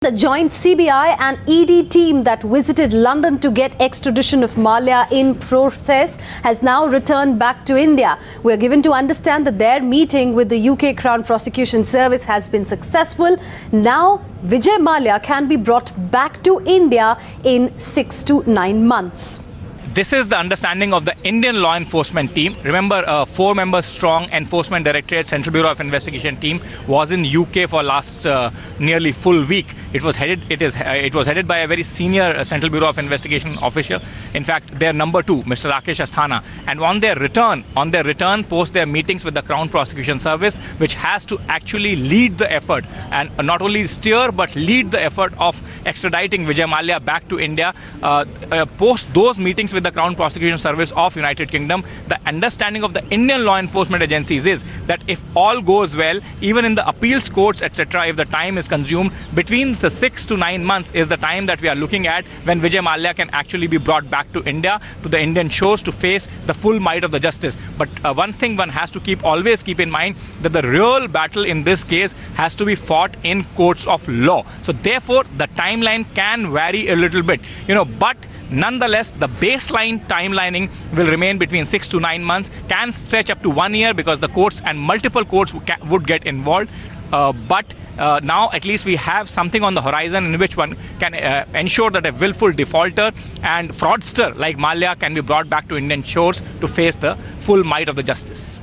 The joint CBI and ED team that visited London to get extradition of Mallya in process has now returned back to India. We are given to understand that their meeting with the UK Crown Prosecution Service has been successful. Now, Vijay Mallya can be brought back to India in 6 to 9 months. This is the understanding of the Indian law enforcement team. Remember, a 4-member strong Enforcement Directorate Central Bureau of Investigation team was in UK for last nearly full week. It was headed by a very senior Central Bureau of Investigation official. In fact, their number 2, Mr. Rakesh Asthana. And on their return, post their meetings with the Crown Prosecution Service, which has to actually lead the effort and not only steer but lead the effort of extraditing Vijay Mallya back to India. Post those meetings with the Crown Prosecution Service of United Kingdom, the understanding of the Indian law enforcement agencies is that if all goes well, even in the appeals courts, etc., if the time is consumed, between the 6 to 9 months is the time that we are looking at when Vijay Mallya can actually be brought back to India, to the Indian shores, to face the full might of the justice. But one thing one has to always keep in mind, that the real battle in this case has to be fought in courts of law. So therefore, the timeline can vary a little bit, but nonetheless, the baseline timelining will remain between 6 to 9 months, can stretch up to 1 year because the courts and multiple courts would get involved. But now at least we have something on the horizon in which one can ensure that a willful defaulter and fraudster like Mallya can be brought back to Indian shores to face the full might of the justice.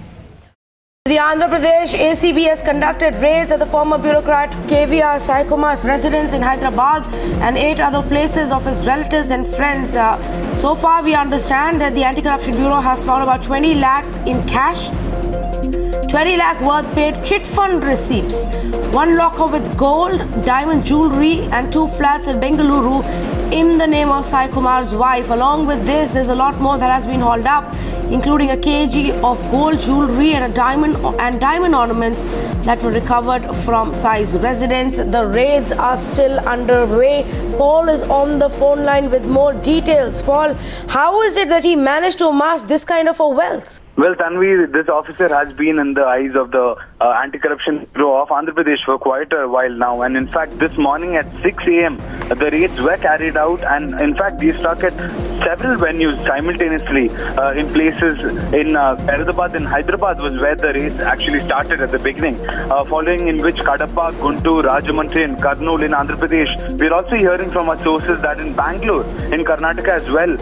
The Andhra Pradesh ACB has conducted raids at the former bureaucrat KVR Sai Kumar's residence in Hyderabad and 8 other places of his relatives and friends. So far, we understand that the Anti-Corruption Bureau has found about 20 lakh in cash, 20 lakh worth paid chit fund receipts, 1 locker with gold, diamond jewelry and 2 flats at Bengaluru in the name of Sai Kumar's wife. Along with this, there's a lot more that has been hauled up, including a kg of gold jewelry and diamond ornaments that were recovered from Sai's residence. The raids are still underway. Paul is on the phone line with more details. Paul, how is it that he managed to amass this kind of a wealth? Well, Tanvi, this officer has been in the eyes of the Anti-Corruption Bureau of Andhra Pradesh for quite a while now. And in fact, this morning at 6 a.m., the raids were carried out. And in fact, they struck at several venues simultaneously in places in Ahmedabad and Hyderabad was where the raids actually started at the beginning. Following in which Kadapa, Guntur, Rajahmundry and Kurnool in Andhra Pradesh. We're also hearing from our sources that in Bangalore, in Karnataka as well,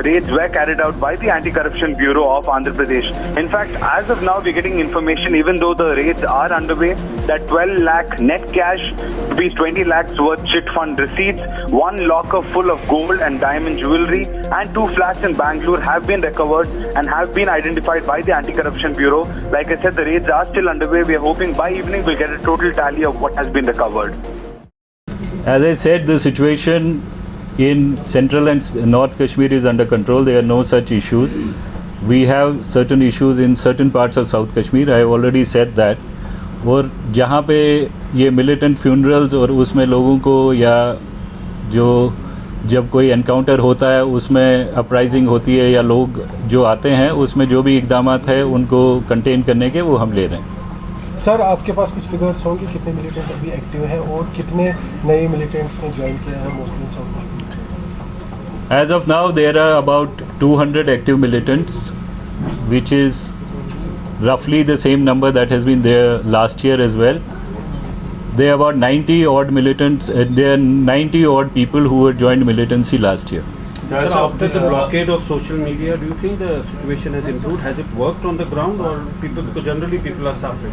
raids were carried out by the Anti-Corruption Bureau of Andhra Pradesh. In fact, as of now, we're getting information, even though the raids are underway, that 12 lakh net cash, rupees 20 lakhs worth chit fund receipts, 1 locker full of gold and diamond jewelry, and 2 flats in Bangalore have been recovered and have been identified by the Anti-Corruption Bureau. Like I said, the raids are still underway. We are hoping by evening we'll get a total tally of what has been recovered. As I said, the situation in Central and North Kashmir is under control. There are no such issues. We have certain issues in certain parts of South Kashmir. I have already said that. और जहाँ पे ये militant funerals और उसमें लोगों को या जो जब कोई एनकाउंटर होता है उसमें अपराइजिंग होती है या लोग जो आते हैं उसमें जो भी इक़दामात है उनको कंटेन करने के वो हम ले रहे हैं. सर, आपके पास कुछ फिगर्स होंगे कितने मिलिटेंट अभी एक्टिव हैं और कितने नए मिलिटेंट्स ने ज्वाइन किया है mostly south Kashmir? As of now, there are about 200 active militants, which is roughly the same number that has been there last year as well. There are about 90 odd militants, there are 90 odd people who were joined militancy last year. After the blockade of social media, do you think the situation has improved? Has it worked on the ground, or people, because generally people are suffering?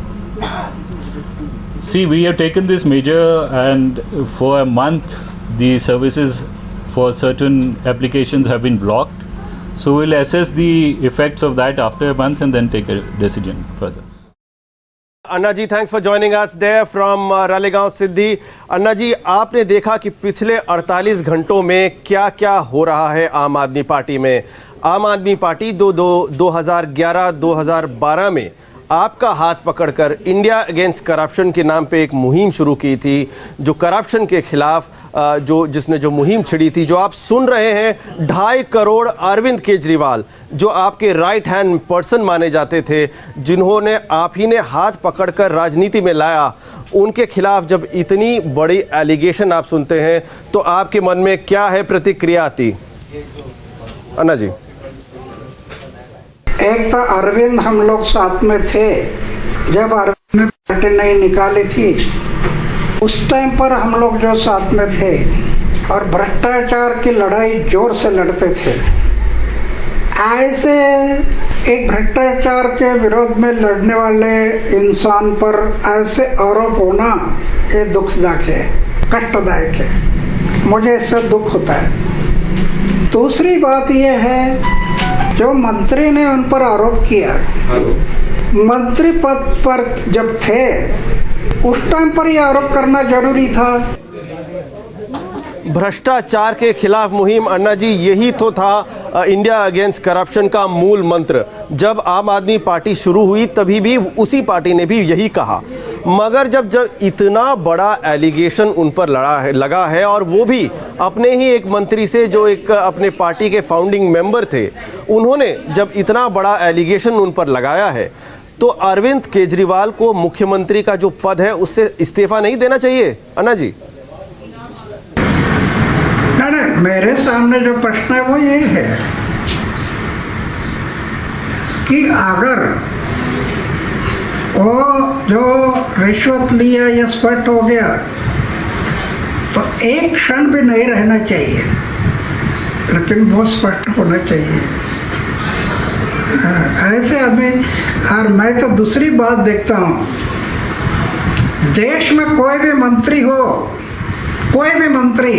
See, we have taken this measure, and for a month the services for certain applications have been blocked. So we'll assess the effects of that after a month and then take a decision further. Anna ji, thanks for joining us there from Ralegan Siddhi. Anna ji, आपने देखा कि पिछले 48 घंटों में क्या क्या हो रहा है आम आदमी पार्टी में. आम आदमी पार्टी 2011-2012 में आपका हाथ पकड़कर इंडिया अगेंस्ट करप्शन के नाम पे एक मुहिम शुरू की थी, जो करप्शन के खिलाफ जिसने जो मुहिम छिड़ी थी. जो आप सुन रहे हैं, 2.5 करोड़ अरविंद केजरीवाल, जो आपके राइट हैंड पर्सन माने जाते थे, जिन्होंने आप ही ने हाथ पकड़कर राजनीति में लाया, उनके खिलाफ जब इतनी बड़ी एलिगेशन आप सुनते हैं तो आपके मन में क्या है प्रतिक्रिया आती? अन्ना जी। एक तो अरविंद हम लोग साथ में थे जब अरविंद ने पार्टी नहीं निकाली थी, उस टाइम पर हम लोग जो साथ में थे और भ्रष्टाचार की लड़ाई जोर से लड़ते थे। ऐसे एक भ्रष्टाचार के विरोध में लड़ने वाले इंसान पर ऐसे आरोप होना ये दुखदायक है, कष्टदायक है, मुझे इससे दुख होता है। दूसरी बात यह है जो मंत्री ने उन पर आरोप किया, मंत्री पद पर जब थे उस टाइम पर यह आरोप करना जरूरी था। भ्रष्टाचार के खिलाफ मुहिम, अन्ना जी, यही तो था इंडिया अगेंस्ट करप्शन का मूल मंत्र। जब आम आदमी पार्टी शुरू हुई तभी भी उसी पार्टी ने भी यही कहा, मगर जब इतना बड़ा एलिगेशन उन पर लगा है और वो भी अपने ही एक मंत्री से जो एक अपने पार्टी के फाउंडिंग मेंबर थे, उन्होंने जब इतना बड़ा एलिगेशन उन पर लगाया है तो अरविंद केजरीवाल को मुख्यमंत्री का जो पद है उससे इस्तीफा नहीं देना चाहिए? अन्ना जी। नहीं, मेरे सामने जो प्रश्न है वो ये है कि अगर वो जो रिश्वत लिया या स्पष्ट हो गया तो एक क्षण भी नहीं रहना चाहिए, लेकिन वो स्पष्ट होना चाहिए। ऐसे आदमी, और मैं तो दूसरी बात देखता हूँ, देश में कोई भी मंत्री हो, कोई भी मंत्री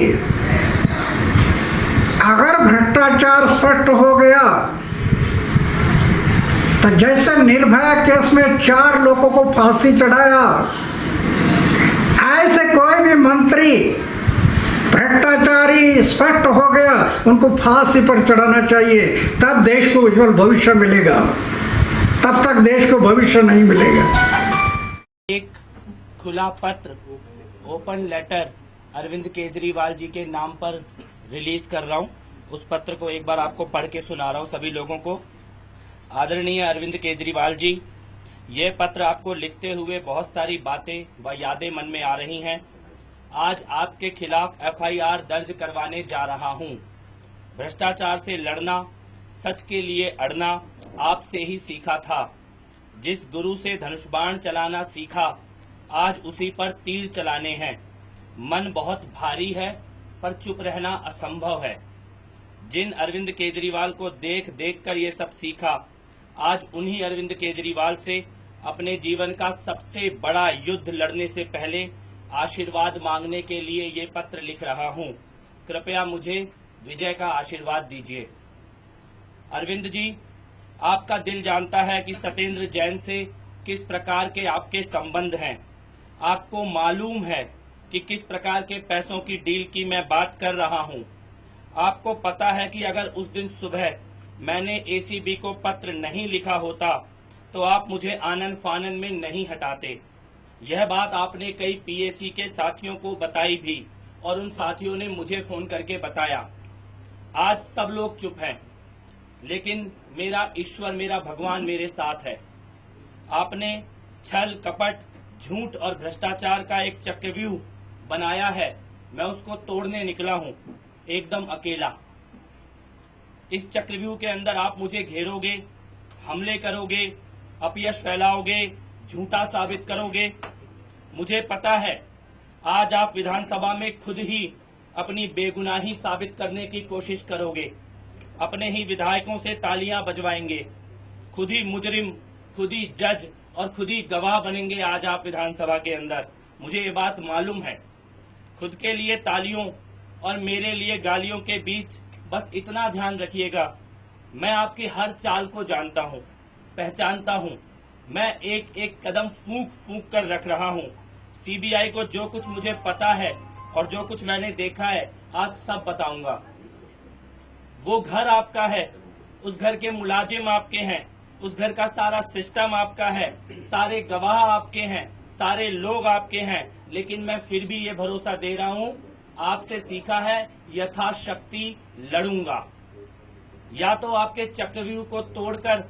अगर भ्रष्टाचार स्पष्ट हो गया तो जैसे निर्भया केस में 4 लोगों को फांसी चढ़ाया, ऐसे कोई भी मंत्री भ्रष्टाचारी स्पष्ट हो गया उनको फांसी पर चढ़ाना चाहिए, तब देश को उज्जवल भविष्य मिलेगा, तब तक देश को भविष्य नहीं मिलेगा। एक खुला पत्र, ओपन लेटर अरविंद केजरीवाल जी के नाम पर रिलीज कर रहा हूं। उस पत्र को एक बार आपको पढ़ के सुना रहा हूं सभी लोगों को। आदरणीय अरविंद केजरीवाल जी, ये पत्र आपको लिखते हुए बहुत सारी बातें व यादें मन में आ रही हैं। आज आपके खिलाफ FIR दर्ज करवाने जा रहा हूं। भ्रष्टाचार से लड़ना, सच के लिए अड़ना आपसे ही सीखा था। जिस गुरु से धनुष बाण चलाना सीखा, आज उसी पर तीर चलाने हैं। मन बहुत भारी है पर चुप रहना असंभव है। जिन अरविंद केजरीवाल को देख देख कर ये सब सीखा, आज उन्हीं अरविंद केजरीवाल से अपने जीवन का सबसे बड़ा युद्ध लड़ने से पहले आशीर्वाद मांगने के लिए ये पत्र लिख रहा हूं। कृपया मुझे विजय का आशीर्वाद दीजिए। अरविंद जी, आपका दिल जानता है कि सत्येंद्र जैन से किस प्रकार के आपके संबंध हैं। आपको मालूम है कि किस प्रकार के पैसों की डील की मैं बात कर रहा हूं। आपको पता है कि अगर उस दिन सुबह मैंने ACB को पत्र नहीं लिखा होता तो आप मुझे आनन फानन में नहीं हटाते। यह बात आपने कई PAC के साथियों को बताई भी और उन साथियों ने मुझे फोन करके बताया। आज सब लोग चुप हैं, लेकिन मेरा ईश्वर, मेरा भगवान मेरे साथ है। आपने छल, कपट, झूठ और भ्रष्टाचार का एक चक्रव्यूह बनाया है। मैं उसको तोड़ने निकला हूं, एकदम अकेला। इस चक्रव्यूह के अंदर आप मुझे घेरोगे, हमले करोगे, अपयश फैलाओगे, झूठा साबित करोगे। मुझे पता है आज आप विधानसभा में खुद ही अपनी बेगुनाही साबित करने की कोशिश करोगे। अपने ही विधायकों से तालियां बजवाएंगे, खुद ही मुजरिम, खुद ही जज और खुद ही गवाह बनेंगे आज आप विधानसभा के अंदर। मुझे ये बात मालूम है। खुद के लिए तालियों और मेरे लिए गालियों के बीच बस इतना ध्यान रखिएगा, मैं आपकी हर चाल को जानता हूँ, पहचानता हूँ। मैं एक एक कदम फूंक फूंक कर रख रहा हूँ। CBI को जो कुछ मुझे पता है और जो कुछ मैंने देखा है आज सब बताऊंगा। वो घर आपका है, उस घर के मुलाजिम आपके हैं, उस घर का सारा सिस्टम आपका है, सारे गवाह आपके हैं, सारे लोग आपके हैं, लेकिन मैं फिर भी ये भरोसा दे रहा हूँ, आपसे सीखा है, यथाशक्ति लड़ूंगा। या तो आपके चक्रव्यूह को तोड़कर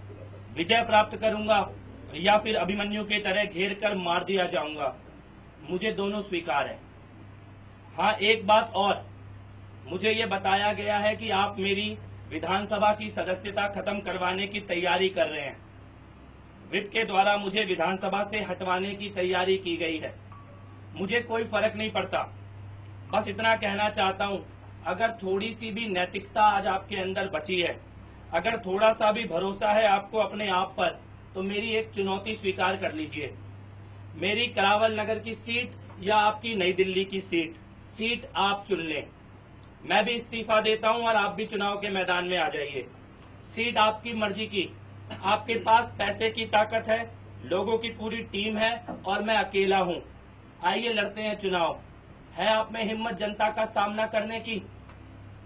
विजय प्राप्त करूंगा या फिर अभिमन्यु के तरह घेर कर मार दिया जाऊंगा। मुझे दोनों स्वीकार है। हाँ, एक बात और, मुझे ये बताया गया है कि आप मेरी विधानसभा की सदस्यता खत्म करवाने की तैयारी कर रहे हैं। विप के द्वारा मुझे विधानसभा से हटवाने की तैयारी की गई है। मुझे कोई फर्क नहीं पड़ता, बस इतना कहना चाहता हूं, अगर थोड़ी सी भी नैतिकता आज आपके अंदर बची है, अगर थोड़ा सा भी भरोसा है आपको अपने आप पर, तो मेरी एक चुनौती स्वीकार कर लीजिए। मेरी करावल नगर की सीट या आपकी नई दिल्ली की सीट आप चुन लें। मैं भी इस्तीफा देता हूं और आप भी चुनाव के मैदान में आ जाइए। सीट आपकी मर्जी की, आपके पास पैसे की ताकत है, लोगों की पूरी टीम है और मैं अकेला हूं। आइए लड़ते हैं चुनाव। है आप में हिम्मत जनता का सामना करने की?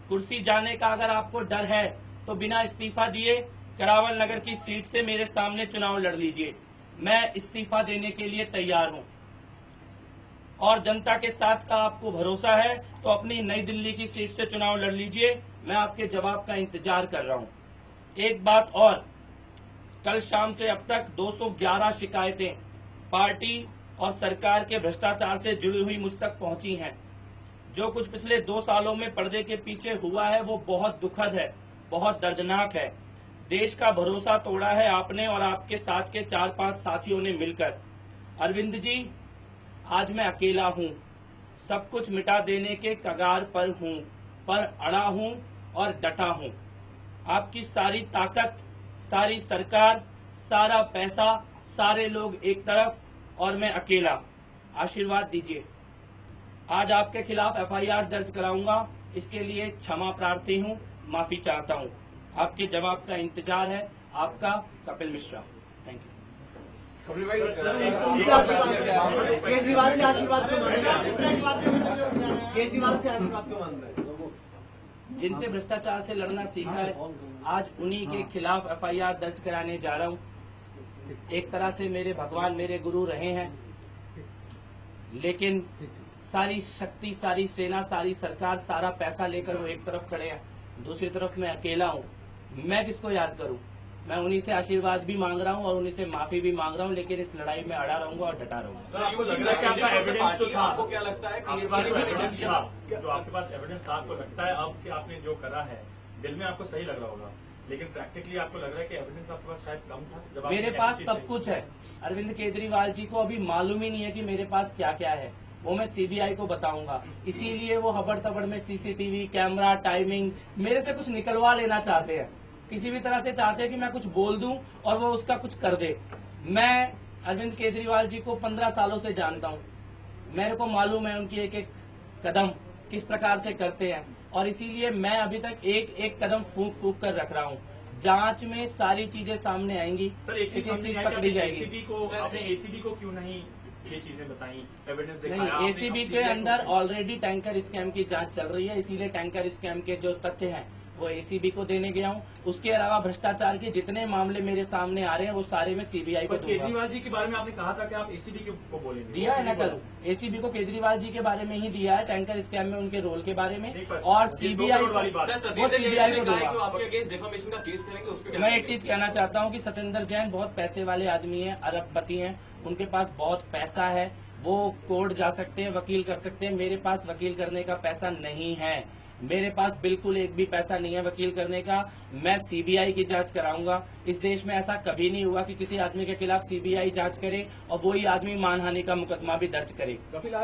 कुर्सी जाने का अगर आपको डर है तो बिना इस्तीफा दिए करावल नगर की सीट से मेरे सामने चुनाव लड़ लीजिए। मैं इस्तीफा देने के लिए तैयार हूं। और जनता के साथ का आपको भरोसा है तो अपनी नई दिल्ली की सीट से चुनाव लड़ लीजिए। मैं आपके जवाब का इंतजार कर रहा हूं। एक बात और, कल शाम से अब तक 211 शिकायतें पार्टी और सरकार के भ्रष्टाचार से जुड़ी हुई मुझ तक पहुंची हैं। जो कुछ पिछले 2 सालों में पर्दे के पीछे हुआ है वो बहुत दुखद है, बहुत दर्दनाक है। देश का भरोसा तोड़ा है आपने और आपके साथ के 4-5 साथियों ने मिलकर। अरविंद जी, आज मैं अकेला हूं, सब कुछ मिटा देने के कगार पर हूं, पर अड़ा हूं और डटा हूं। आपकी सारी ताकत, सारी सरकार, सारा पैसा, सारे लोग एक तरफ और मैं अकेला। आशीर्वाद दीजिए। आज आपके खिलाफ FIR दर्ज कराऊंगा, इसके लिए क्षमा प्रार्थी हूं, माफी चाहता हूं। आपके जवाब का इंतजार है। आपका कपिल मिश्रा। Thank you. केजरीवाल से आशीर्वाद क्यों मांग रहे हैं? जिनसे भ्रष्टाचार से लड़ना सीखा है, आज उन्हीं के खिलाफ FIR दर्ज कराने जा रहा हूं। एक तरह से मेरे भगवान, मेरे गुरु रहे हैं, लेकिन सारी शक्ति, सारी सेना, सारी सरकार, सारा पैसा लेकर वो एक तरफ खड़े हैं, दूसरी तरफ मैं अकेला हूं। मैं किसको याद करूं? मैं उन्हीं से आशीर्वाद भी मांग रहा हूं और उन्हीं से माफी भी मांग रहा हूं, लेकिन इस लड़ाई में अड़ा रहूंगा और डटा रहूंगा। आपको लग रहा है कि आपका एविडेंस तो था? आपको क्या लगता है कि जो आपके पास एविडेंस था, आपको लगता है अब कि आपने जो करा है दिल में आपको सही लग रहा होगा, लेकिन प्रैक्टिकली आपको लग रहा है कि एविडेंस आपके पास शायद कम था? जब मेरे पास सब कुछ है। अरविंद केजरीवाल जी को अभी मालूम ही नहीं है कि मेरे पास क्या क्या है। वो मैं CBI को बताऊंगा, इसीलिए वो हबड़ तबड़ में CCTV कैमरा, टाइमिंग मेरे से कुछ निकलवा लेना चाहते हैं। किसी भी तरह से चाहते हैं कि मैं कुछ बोल दूं और वो उसका कुछ कर दे। मैं अरविंद केजरीवाल जी को 15 सालों से जानता हूं। मेरे को मालूम है उनकी एक एक कदम किस प्रकार से करते हैं और इसीलिए मैं अभी तक एक एक कदम फूंक फूंक कर रख रहा हूं। जांच में सारी चीजें सामने आएंगी, एक चीज पकड़ी जाएगी। ACB को क्यों नहीं ये चीजें बताई, एविडेंस दिखाया? नहीं, ACB के अंदर ऑलरेडी टैंकर स्कैम की जांच चल रही है, इसीलिए टैंकर स्कैम के जो तथ्य हैं वो ACB को देने गया हूं। उसके अलावा भ्रष्टाचार के जितने मामले मेरे सामने आ रहे हैं वो सारे मैं CBI को दूंगा। केजरीवाल जी के बारे में आपने कहा था कि आप ACB को बोलेंगे, दिया है ना कल। ACB को केजरीवाल जी के बारे में ही दिया है, टैंकर स्कैम में उनके रोल के बारे में, और CBI को दूंगा। मैं एक चीज कहना चाहता हूँ कि सत्येंद्र जैन बहुत पैसे वाले आदमी है, अरबपति हैं, उनके पास बहुत पैसा है, वो कोर्ट जा सकते हैं, वकील कर सकते हैं। मेरे पास वकील करने का पैसा नहीं है, मेरे पास बिल्कुल एक भी पैसा नहीं है वकील करने का। मैं CBI की जांच कराऊंगा। इस देश में ऐसा कभी नहीं हुआ कि किसी आदमी के खिलाफ CBI जांच करे और वही आदमी मानहानि का मुकदमा भी दर्ज करे।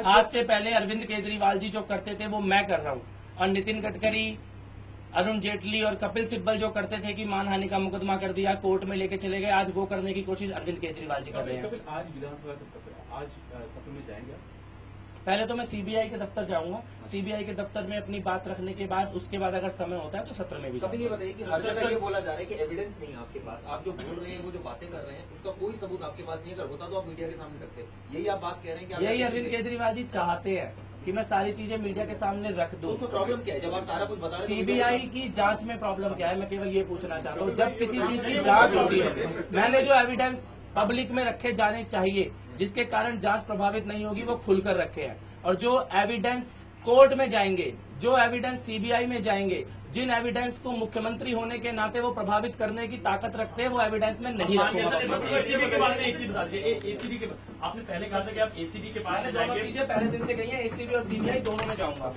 आज से पहले अरविंद केजरीवाल जी जो करते थे वो मैं कर रहा हूँ, और नितिन गडकरी, अरुण जेटली और कपिल सिब्बल जो करते थे कि मानहानि का मुकदमा कर दिया, कोर्ट में लेके चले गए, आज वो करने की कोशिश अरविंद केजरीवाल जी कर रहे हैं। आज विधानसभा का सत्र, आज सत्र में जाएंगे? पहले तो मैं CBI के दफ्तर जाऊंगा, CBI के दफ्तर में अपनी बात रखने के बाद उसके बाद अगर समय होता है तो सत्र में भी। कभी ये बताइए कि हर जगह ये बोला जा रहा है कि एविडेंस नहीं है आपके पास, आप जो बोल रहे हैं, वो जो बातें कर रहे हैं, उसका कोई सबूत आपके पास नहीं है। अगर होता तो आप मीडिया के सामने रखते। यही आप बात कह रहे हैं कि यही अरविंद केजरीवाल जी चाहते हैं कि मैं सारी चीजें मीडिया के सामने रख दूं। उसमें प्रॉब्लम क्या है जब आप सारा कुछ बता रहे हैं? CBI की जांच में प्रॉब्लम क्या है, मैं केवल ये पूछना चाहता हूँ। जब किसी चीज की जांच होती है, मैंने जो एविडेंस पब्लिक में रखे जाने चाहिए जिसके कारण जांच प्रभावित नहीं होगी वो खुलकर रखे हैं, और जो एविडेंस कोर्ट में जाएंगे, जो एविडेंस सीबीआई में जाएंगे, जिन एविडेंस को मुख्यमंत्री होने के नाते वो प्रभावित करने की ताकत रखते हैं, वो एविडेंस में नहीं रखूंगा। एसीबी के बारे में एक चीज बता दीजिए, एसीबी के आपने पहले कहा था कि आप एसीबी के पास जाएंगे। चीजें पहले दिन से कही है, एसीबी और सीबीआई दोनों में जाऊंगा।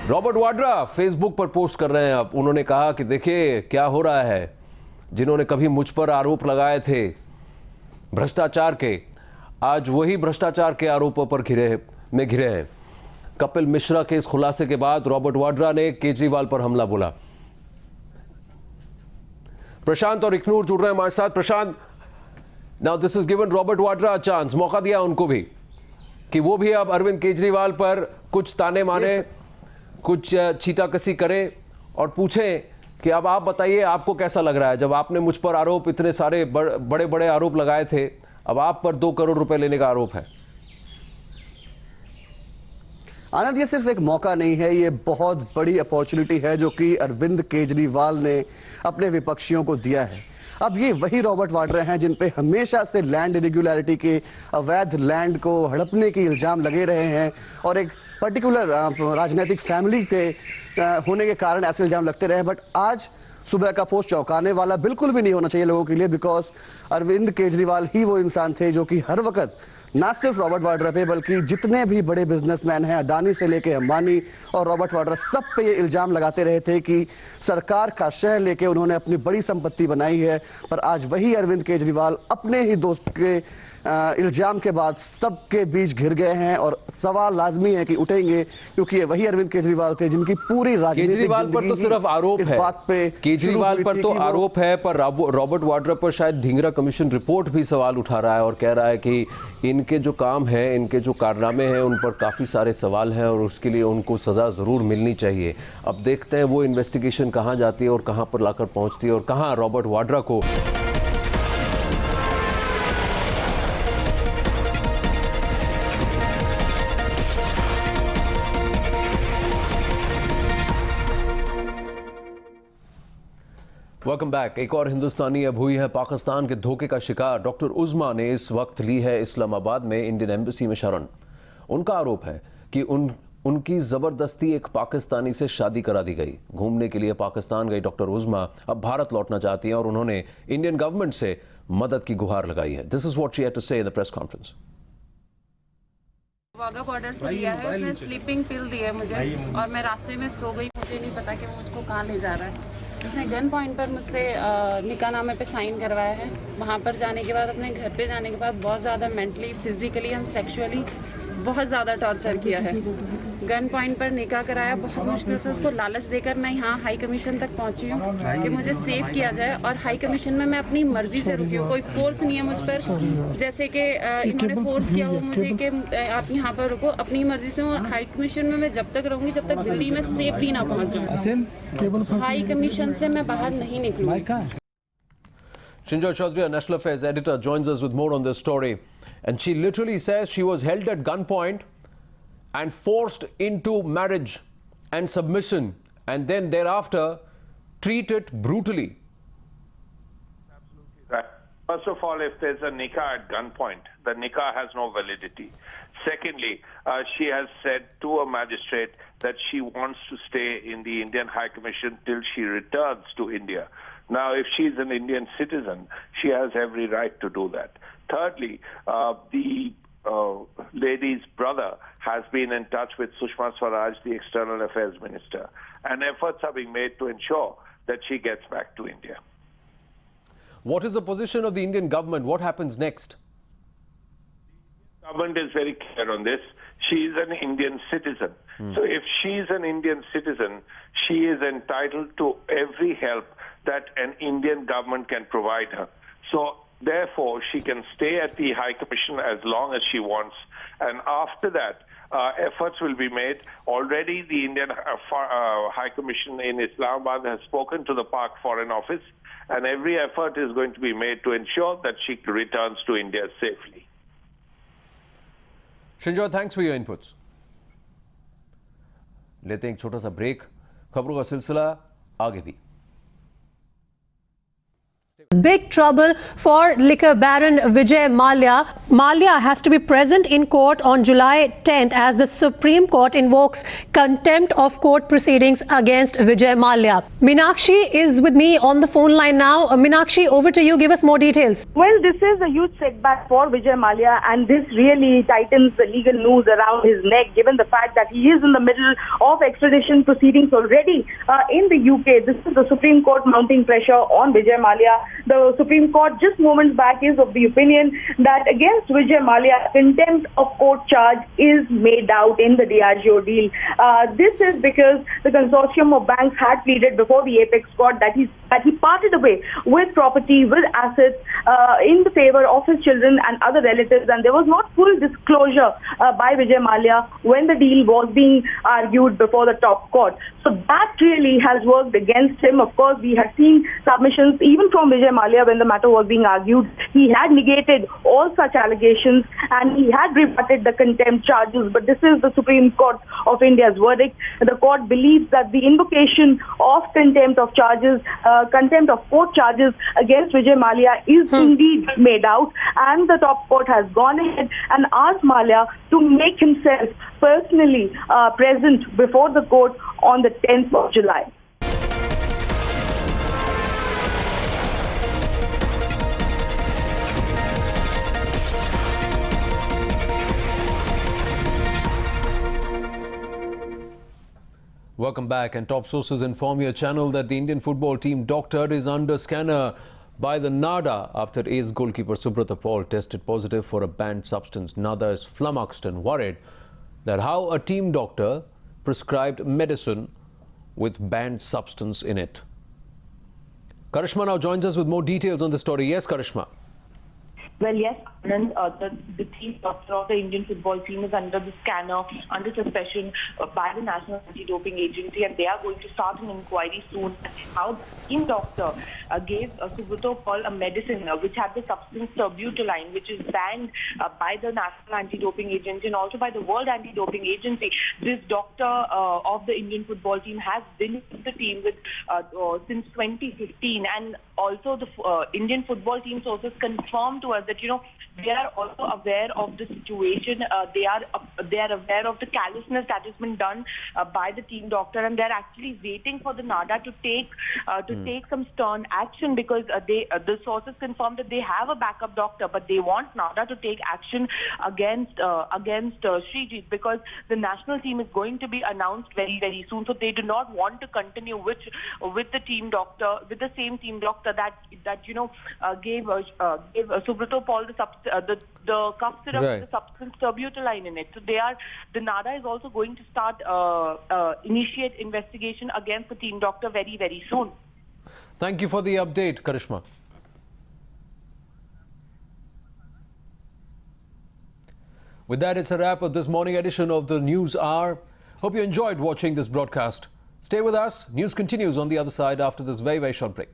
रॉबर्ट वाड्रा फेसबुक पर पोस्ट कर रहे हैं। अब उन्होंने कहा कि देखिए क्या हो रहा है, जिन्होंने कभी मुझ पर आरोप लगाए थे भ्रष्टाचार के, आज वही भ्रष्टाचार के आरोपों पर घिरे हैं। कपिल मिश्रा के इस खुलासे के बाद रॉबर्ट वाड्रा ने केजरीवाल पर हमला बोला। प्रशांत और इक्नूर जुड़ रहे हैं हमारे साथ। Prashant, now this is given Robert Vadra a chance, मौका दिया उनको भी कि वो भी अब अरविंद केजरीवाल पर कुछ ताने मारे, कुछ चीटाकसी करे और पूछें कि अब आप बताइए आपको कैसा लग रहा है, जब आपने मुझ पर आरोप, इतने सारे बड़े बड़े आरोप लगाए थे, अब आप पर 2 करोड़ रुपए लेने का आरोप है। आनंद, ये सिर्फ एक मौका नहीं है, ये बहुत बड़ी अपॉर्चुनिटी है जो कि अरविंद केजरीवाल ने अपने विपक्षियों को दिया है। अब ये वही रॉबर्ट वाड्रा हैं जिन पे हमेशा से लैंड इरेगुलरिटी के, अवैध लैंड को हड़पने के इल्जाम लगे रहे हैं और एक पर्टिकुलर राजनीतिक फैमिली के होने के कारण ऐसे इल्जाम लगते रहे। बट आज सुबह का पोस्ट चौंकाने वाला बिल्कुल भी नहीं होना चाहिए लोगों के लिए, बिकॉज अरविंद केजरीवाल ही वो इंसान थे जो कि हर वक्त ना सिर्फ रॉबर्ट वाड्रा पे बल्कि जितने भी बड़े बिजनेसमैन हैं, अडानी से लेके अंबानी और रॉबर्ट वाड्रा, सब पे ये इल्जाम लगाते रहे थे कि सरकार का शहर लेके उन्होंने अपनी बड़ी संपत्ति बनाई है। पर आज वही अरविंद केजरीवाल अपने ही दोस्त के इल्जाम के बाद सबके बीच घिर गए हैं और सवाल लाजमी है कि उठेंगे, क्योंकि ये वही अरविंद केजरीवाल थे जिनकी पूरी राजनीतिक केजरीवाल पर तो सिर्फ आरोप है, केजरीवाल पर तो आरोप है, पर रॉबर्ट वाड्रा पर शायद ढींगरा कमीशन रिपोर्ट भी सवाल उठा रहा है और कह रहा है कि इनके जो काम है, इनके जो कारनामे हैं, उन पर काफ़ी सारे सवाल हैं और उसके लिए उनको सज़ा ज़रूर मिलनी चाहिए। अब देखते हैं वो इन्वेस्टिगेशन कहाँ जाती है और कहाँ पर लाकर पहुँचती है और कहाँ रॉबर्ट वाड्रा को वेलकम बैक। एक और हिंदुस्तानी अब हुई है पाकिस्तान के धोखे का शिकार। डॉक्टर उज़्मा ने इस वक्त ली है इस्लामाबाद में इंडियन एम्बेसी में शरण। उनका आरोप है कि उनकी ज़बरदस्ती एक पाकिस्तानी से शादी करा दी गई। घूमने के लिए पाकिस्तान गई डॉक्टर उज़्मा अब भारत लौटना चाहती हैं और उन्होंने इंडियन गवर्नमेंट से मदद की गुहार लगाई है। This is what she had to say in the press conference. Wagah border से लिया है, उसने स्लीपिंग पिल दी है मुझे और मैं रास्ते में सो गई, मुझे नहीं पता कि वो मुझको कहाँ ले जा रहा है। उसने गन पॉइंट पर मुझसे निकाहनामे पे साइन करवाया है। वहाँ पर जाने के बाद, अपने घर पे जाने के बाद बहुत ज़्यादा मेंटली, फिजिकली एंड सेक्सुअली बहुत ज़्यादा टॉर्चर किया है। गन पॉइंट पर निकाह कराया, बहुत मुश्किल से उसको लालच देकर मैं यहाँ हाई कमीशन तक पहुँची हूँ कि मुझे सेव किया जाए और हाई कमीशन में मैं अपनी मर्जी से रुकी हूँ, कोई फोर्स नहीं है मुझ पर, जैसे कि इन्होंने फोर्स किया हो मुझे कि आप यहाँ पर रुको। अपनी मर्जी से हाई कमीशन में मैं जब तक रहूँगी जब तक दिल्ली में सेफली ना पहुँच जाऊँ। हाई कमीशन से मैं बाहर नहीं निकलूँगी। Shinjoy Chaudhary, our National Affairs editor, joins us with more on this story. And she literally says she was held at gunpoint and forced into marriage and submission, and then thereafter treated brutally. Right. First of all, if there's a nikah at gunpoint, the nikah has no validity. Secondly, she has said to a magistrate that she wants to stay in the Indian High Commission till she returns to India. Now, if she's an Indian citizen, she has every right to do that. Thirdly, the lady's brother has been in touch with Sushma Swaraj, the External Affairs Minister, and efforts are being made to ensure that she gets back to India. What is the position of the Indian government? What happens next? The government is very clear on this. She is an Indian citizen. So if she is an Indian citizen, she is entitled to every help that an Indian government can provide her. So therefore, she can stay at the High Commission as long as she wants. And after that, efforts will be made. Already the Indian High Commission in Islamabad has spoken to the Pak Foreign Office, and every effort is going to be made to ensure that she returns to India safely. Shinjoy, thanks for your inputs. लेते हैं एक छोटा सा break, खबरों का सिलसिला आगे भी। Big trouble for liquor baron Vijay Mallya. Mallya has to be present in court on July 10th as the Supreme Court invokes contempt of court proceedings against Vijay Mallya. Meenakshi is with me on the phone line now. Meenakshi, over to you. Give us more details. Well, this is a huge setback for Vijay Mallya, and this really tightens the legal noose around his neck, given the fact that he is in the middle of extradition proceedings already in the UK. This is the Supreme Court mounting pressure on Vijay Mallya. The Supreme Court just moments back is of the opinion that against Vijay Mallya, contempt of court charge is made out in the Diageo deal. This is because the consortium of banks had pleaded before the Apex Court that he parted away with property, with assets in the favor of his children and other relatives, and there was not full disclosure by Vijay Mallya when the deal was being argued before the top court. So that really has worked against him. Of course, we had seen submissions even from Vijay Mallya when the matter was being argued. He had negated all such allegations and he had rebutted the contempt charges. But this is the Supreme Court of India's verdict. The court believes that the invocation of contempt of charges, contempt of court charges against Vijay Mallya is indeed made out, and the top court has gone ahead and asked Mallya to make himself personally present before the court on the 10th of July. Welcome back, and top sources inform your channel that the Indian football team doctor is under scanner by the NADA after ace goalkeeper Subrata Paul tested positive for a banned substance. NADA is flummoxed and worried that how a team doctor prescribed medicine with banned substance in it. Karishma now joins us with more details on the story. Yes, Karishma. Well, yes, Anand, the chief doctor of the Indian football team is under the scanner, under suspension by the National Anti-Doping Agency, and they are going to start an inquiry soon. How the team doctor gave Subrata Paul a medicine which had the substance terbutaline, which is banned by the National Anti-Doping Agency and also by the World Anti-Doping Agency. This doctor of the Indian football team has been with the team since 2015, and also the Indian football team sources confirmed to us that, you know, they are also aware of the situation. They are aware of the callousness that has been done by the team doctor, and they're actually waiting for the NADA to take some stern action, because the sources confirmed that they have a backup doctor, but they want NADA to take action against Srijit, because the national team is going to be announced very, very soon. So they do not want to continue with the team doctor, with the same team doctor that gave Subrata Paul the cough syrup with the substance terbutaline in it. So the NADA is also going to start initiate investigation against the team doctor very, very soon. Thank you for the update, Karishma. With that, it's a wrap of this morning edition of the News Hour. Hope you enjoyed watching this broadcast. Stay with us. News continues on the other side after this very, very short break.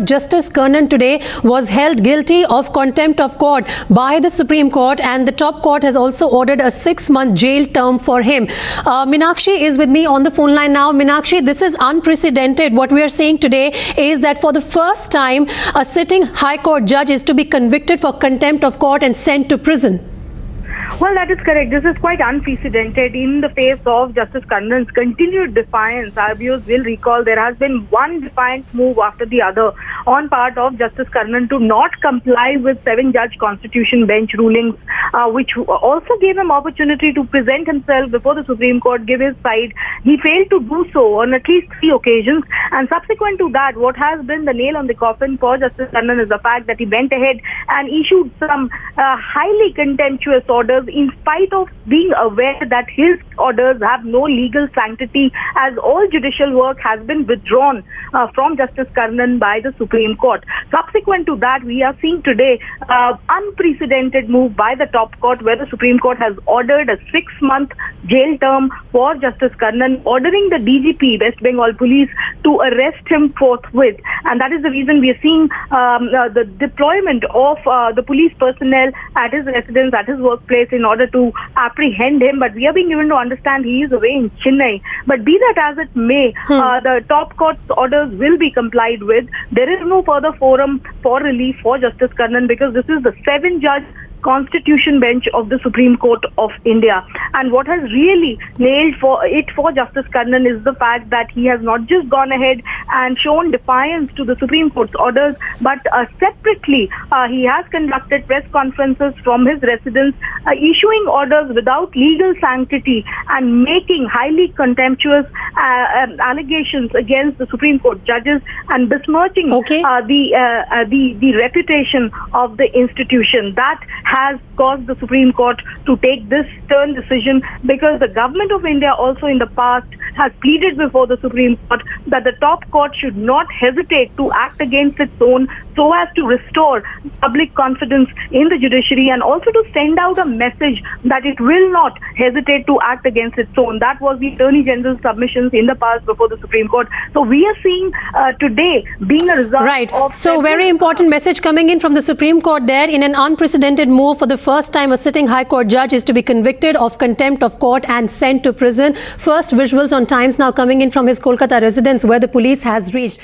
Justice Karnan today was held guilty of contempt of court by the Supreme Court, and the top court has also ordered a 6-month jail term for him. Meenakshi is with me on the phone line now. Meenakshi, this is unprecedented. What we are seeing today is that for the first time, a sitting High Court judge is to be convicted for contempt of court and sent to prison. Well, that is correct. This is quite unprecedented in the face of Justice Karnan's continued defiance. Our viewers will recall there has been one defiant move after the other on part of Justice Karnan to not comply with 7-judge Constitution Bench rulings, which also gave him opportunity to present himself before the Supreme Court, give his side. He failed to do so on at least 3 occasions, and subsequent to that, what has been the nail on the coffin for Justice Karnan is the fact that he went ahead and issued some highly contemptuous orders, in spite of being aware that his orders have no legal sanctity, as all judicial work has been withdrawn from Justice Karnan by the Supreme Court. Subsequent to that, we are seeing today unprecedented move by the top court, where the Supreme Court has ordered a 6-month jail term for Justice Karnan, ordering the DGP, West Bengal Police, to arrest him forthwith. and that is the reason we are seeing the deployment of the police personnel at his residence, at his workplace, in order to apprehend him. But we are being given to understand he is away in Chennai. But be that as it may, the top court's orders will be complied with. There is no further forum for relief for Justice Kannan, because this is the 7-judge Constitution bench of the Supreme Court of India. And what has really nailed for Justice Kannan is the fact that he has not just gone ahead and shown defiance to the Supreme Court's orders, but separately he has conducted press conferences from his residence, issuing orders without legal sanctity and making highly contemptuous allegations against the Supreme Court judges and besmirching the reputation of the institution. That has caused the Supreme Court to take this stern decision, because the government of India also in the past has pleaded before the Supreme Court that the top court should not hesitate to act against its own, so as to restore public confidence in the judiciary, and also to send out a message that it will not hesitate to act against its own. That was the Attorney General's submissions in the past before the Supreme Court. So we are seeing today being a result of... So very important message coming in from the Supreme Court there. In an unprecedented move, for the first time a sitting High Court judge is to be convicted of contempt of court and sent to prison. First visuals on Times Now coming in from his Kolkata residence, where the police has reached.